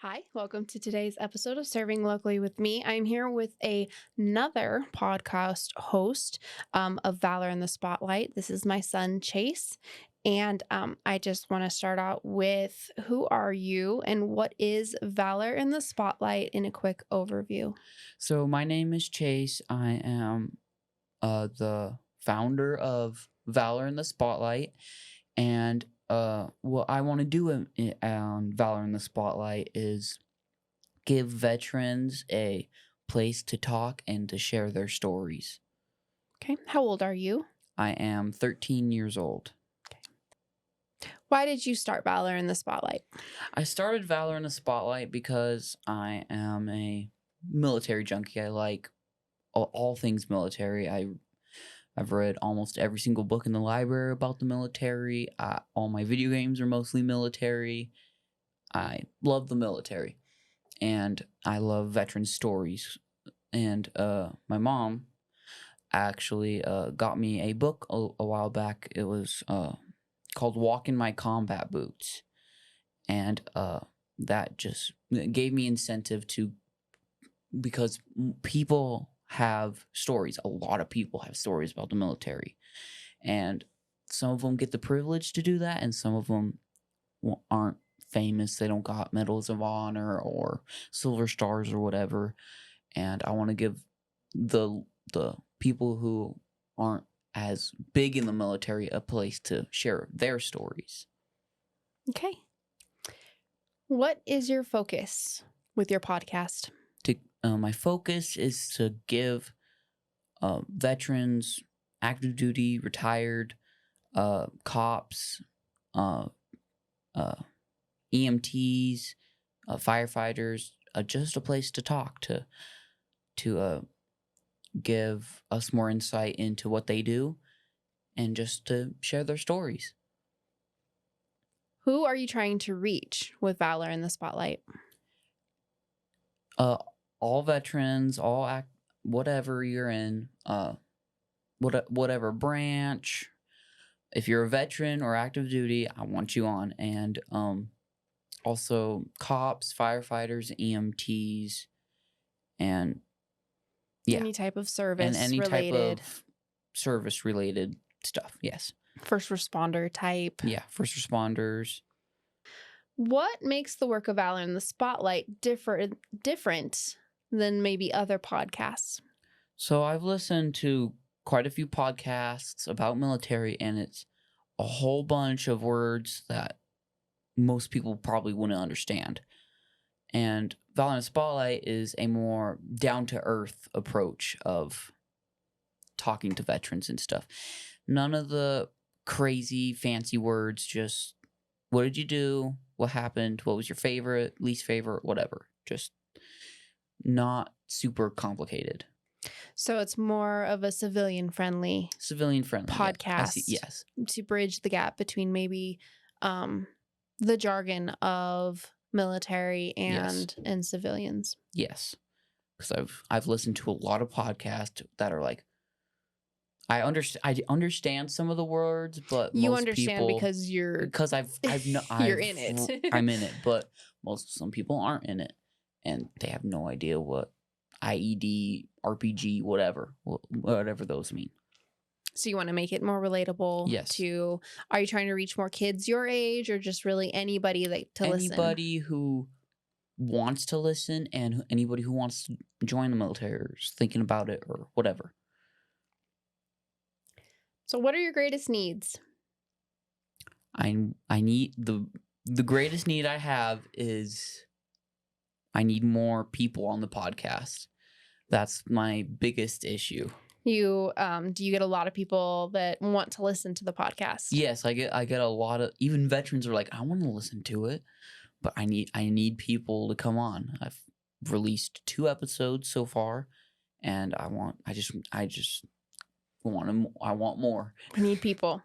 Hi, welcome to today's episode of Serving Locally with me. I'm here with another podcast host of Valor in the Spotlight. This is my son, Chase. And I just want to start out with who are you and what is Valor in the Spotlight in a quick overview? So my name is Chase. I am the founder of Valor in the Spotlight, and what I want to do on Valor in the Spotlight is give veterans a place to talk and to share their stories. Okay, how old are you? I am 13 years old. Why did you start Valor in the Spotlight? I started Valor in the Spotlight because I am a military junkie. I like all things military. I've read almost every single book in the library about the military. All my video games are mostly military. I love the military, and I love veteran stories. And my mom actually got me a book a while back. It was called "Walk in My Combat Boots," and that just gave me incentive to, because people have stories. A lot of people have stories about the military, and some of them get the privilege to do that, and some of them aren't famous. They don't got medals of honor or silver stars or whatever. And I want to give the people who aren't as big in the military a place to share their stories. Okay. What is your focus with your podcast? My focus is to give veterans, active duty, retired, cops, EMTs, firefighters, just a place to talk to give us more insight into what they do and just to share their stories. Who are you trying to reach with Valor in the Spotlight? All veterans, whatever you're in, whatever branch. If you're a veteran or active duty, I want you on. And also cops, firefighters, EMTs, and any type of service and any related, type of service related stuff. Yes. first responder type. Yeah, first responders. What makes the work of Valor in the Spotlight different than maybe other podcasts? So I've listened to quite a few podcasts about military, and it's a whole bunch of words that most people probably wouldn't understand. And Valor in the Spotlight is a more down-to-earth approach of talking to veterans and stuff. None of the crazy, fancy words, just what did you do? What happened? What was your favorite, least favorite, whatever. Just not super complicated. So it's more of a civilian-friendly podcast. Yes. To bridge the gap between maybe the jargon of military and civilians. Yes. Because I've listened to a lot of podcasts that are like, I understand some of the words, but you most understand people, because you're you're in it. I'm in it, but some people aren't in it, and they have no idea what IED, RPG, whatever those mean. So you want to make it more relatable? Yes. Are you trying to reach more kids your age, or just really anybody listen? Anybody who wants to listen, and anybody who wants to join the military or is thinking about it or whatever. So what are your greatest needs? I need the greatest need I have is I need more people on the podcast. That's my biggest issue. Do you get a lot of people that want to listen to the podcast? Yes, I get a lot of, even veterans are like, I want to listen to it, but I need people to come on. I've released 2 episodes so far, and I want more. I need people.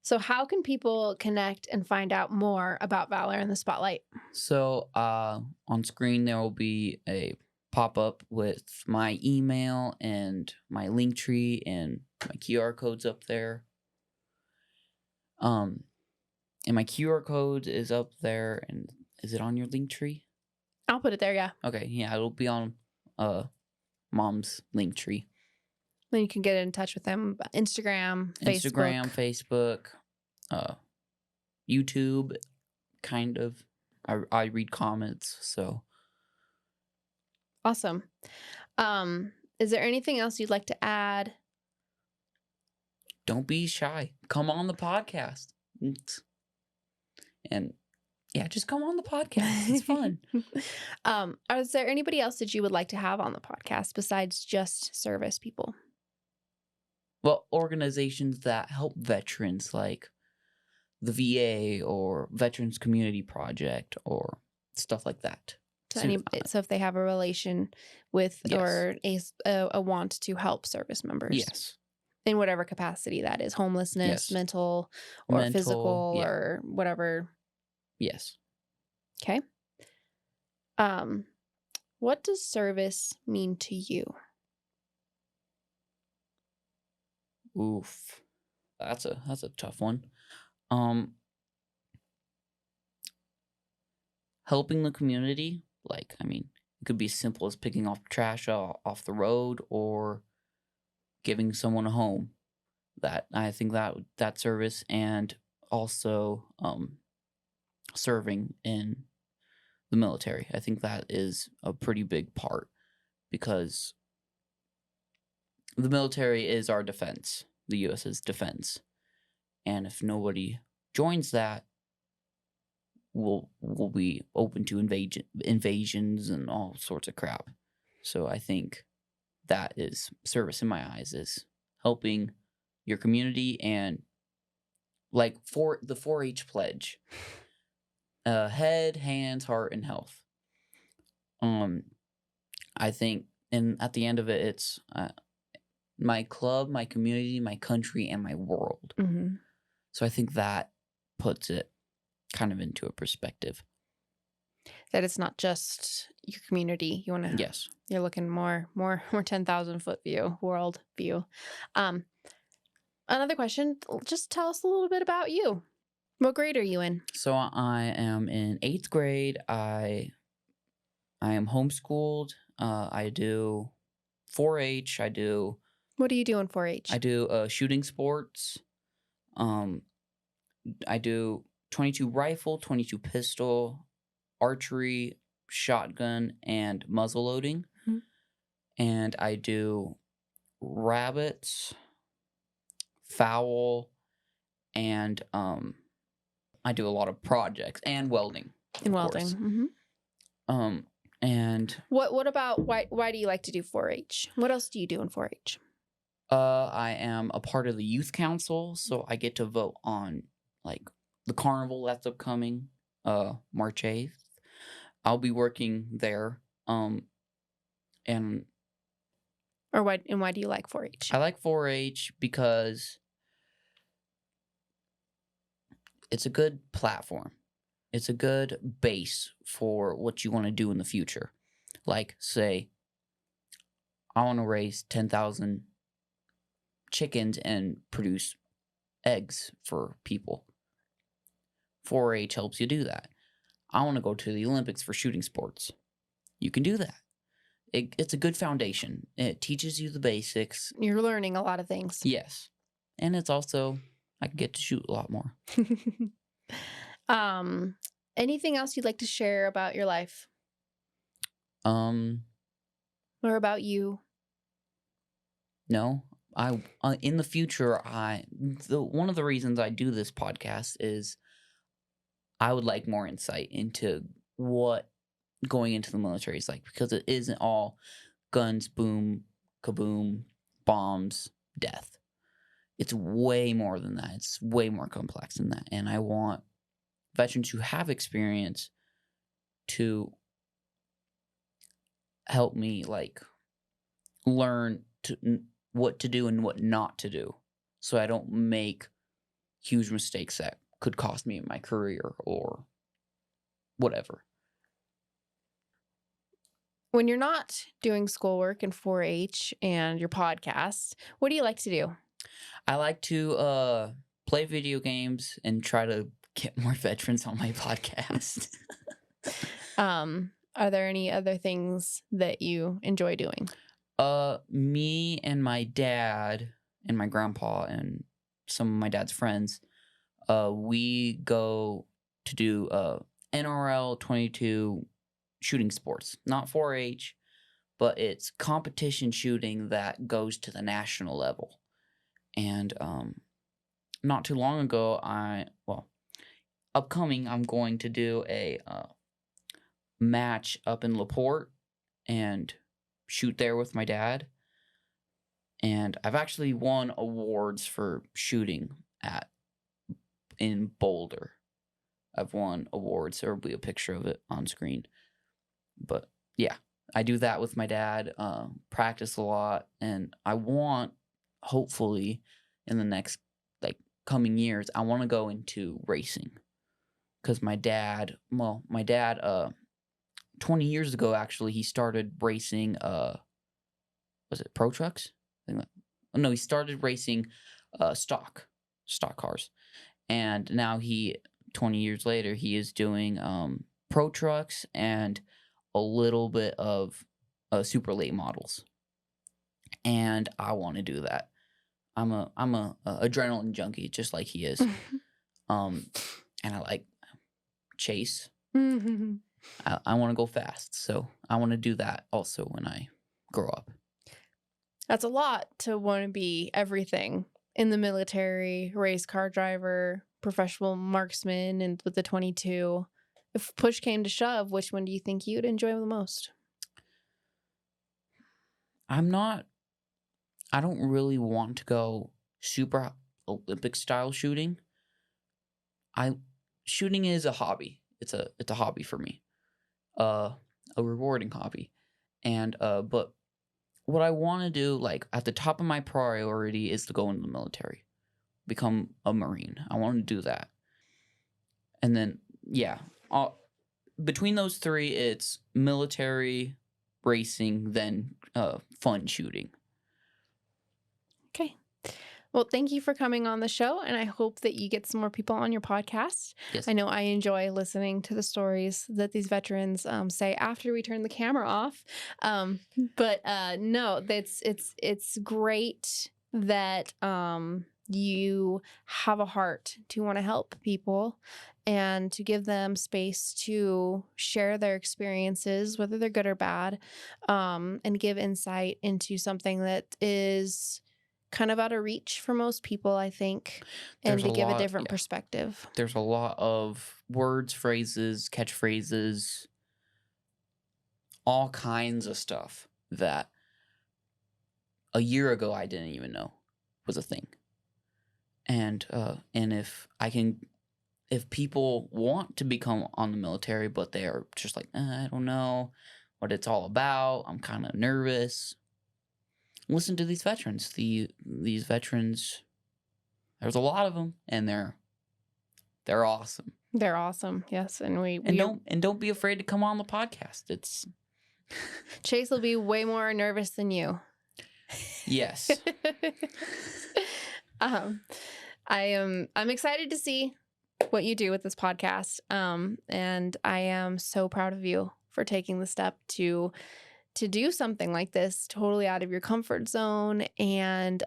So how can people connect and find out more about Valor in the Spotlight? So on screen there will be a pop-up with my email and my Linktree and my QR codes up there. And my QR code is up there. And is it on your Linktree? I'll put it there, yeah. Okay, yeah, it'll be on mom's link tree. Then you can get in touch with them. Instagram, Instagram, Facebook. Facebook, YouTube, kind of. I read comments, so Awesome. Is there anything else you'd like to add? don't be shy. Come on the podcast. And yeah, just come on the podcast. It's fun. Is there anybody else that you would like to have on the podcast besides just service people? Well, organizations that help veterans like the VA or Veterans Community Project or stuff like that. So if they have a relation with Yes. or a want to help service members. Yes. In whatever capacity that is, homelessness, Yes. mental or Mental, physical yeah. or whatever. Yes. Okay. What does service mean to you? Oof. That's a tough one. Helping the community, like, I mean, it could be as simple as picking off trash off the road or giving someone a home. That I think that service, and also serving in the military. I think that is a pretty big part because the military is our defense, the U.S.'s defense. And if nobody joins that, we'll be open to invasions and all sorts of crap. So I think that is service in my eyes, is helping your community, and like for the 4-H pledge, head, hands, heart, and health. I think, and at the end of it, it's my club, my community, my country, and my world. Mm-hmm. So I think that puts it kind of into a perspective. That it's not just your community. You want to. Yes. You're looking more 10,000 foot view, world view. Another question. Just tell us a little bit about you. What grade are you in? So I am in 8th grade. I am homeschooled. I do 4-H. What do you do in 4-H? I do shooting sports. I do 22 rifle, 22 pistol, archery, shotgun, and muzzle loading. Mhm. And I do rabbits, fowl, and I do a lot of projects and welding. In of welding. course. Mm-hmm. And what about why do you like to do 4-H? What else do you do in 4-H? I am a part of the youth council, so I get to vote on like the carnival that's upcoming, March 8th. I'll be working there. And why do you like 4-H? I like 4-H because it's a good platform. It's a good base for what you want to do in the future. Like, say, I want to raise 10,000 chickens and produce eggs for people. 4-H helps you do that. I want to go to the Olympics for shooting sports. You can do that. It's a good foundation. It teaches you the basics. You're learning a lot of things. Yes. And it's also, I can get to shoot a lot more. Anything else you'd like to share about your life? Or about you? No. In the future, one of the reasons I do this podcast is I would like more insight into what going into the military is like, because it isn't all guns, boom, kaboom, bombs, death. It's way more than that. It's way more complex than that. And I want veterans who have experience to help me like learn what to do and what not to do, so I don't make huge mistakes that could cost me in my career or whatever. When you're not doing schoolwork and 4-H and your podcast, what do you like to do? I like to play video games and try to get more veterans on my podcast. Are there any other things that you enjoy doing? Me and my dad and my grandpa and some of my dad's friends, we go to do NRL 22 shooting sports, not 4-H, but it's competition shooting that goes to the national level. And not too long ago, upcoming, I'm going to do a match up in LaPorte and shoot there with my dad. And I've actually won awards for shooting in Boulder. I've won awards. There will be a picture of it on screen. But yeah, I do that with my dad, practice a lot, and I want, hopefully, in the next coming years, I want to go into racing. Because my dad, 20 years ago, actually, he started racing, was it Pro Trucks? No, he started racing stock cars. And now 20 years later, he is doing Pro Trucks and a little bit of super late models. And I want to do that. I'm a adrenaline junkie, just like he is. And I like chase. I want to go fast, so I want to do that also when I grow up. That's a lot to want to be everything in the military, race car driver, professional marksman, and with the 22. If push came to shove, which one do you think you'd enjoy the most? I don't really want to go super Olympic style shooting. Shooting is a hobby. It's a hobby for me. A rewarding hobby. And but what I want to do, at the top of my priority, is to go into the military, become a Marine. I want to do that. And then, yeah, between those three, it's military, racing, then fun shooting. Okay. Well, thank you for coming on the show, and I hope that you get some more people on your podcast. Yes. I know I enjoy listening to the stories that these veterans say after we turn the camera off. But no, it's great that you have a heart to want to help people and to give them space to share their experiences, whether they're good or bad, and give insight into something that is kind of out of reach for most people, I think, and to give a different perspective. There's a lot of words, phrases, catchphrases, all kinds of stuff that a year ago I didn't even know was a thing. And if people want to become on the military, but they are just like, I don't know what it's all about, I'm kind of nervous, listen to these veterans. These veterans, there's a lot of them, and they're awesome. They're awesome, yes. And don't be afraid to come on the podcast. It's Chase will be way more nervous than you. Yes. I'm excited to see what you do with this podcast. And I am so proud of you for taking the step to do something like this, totally out of your comfort zone, and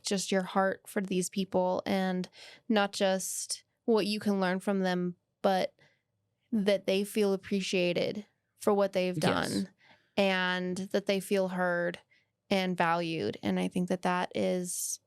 just your heart for these people, and not just what you can learn from them, but that they feel appreciated for what they've done, and that they feel heard and valued. And I think that is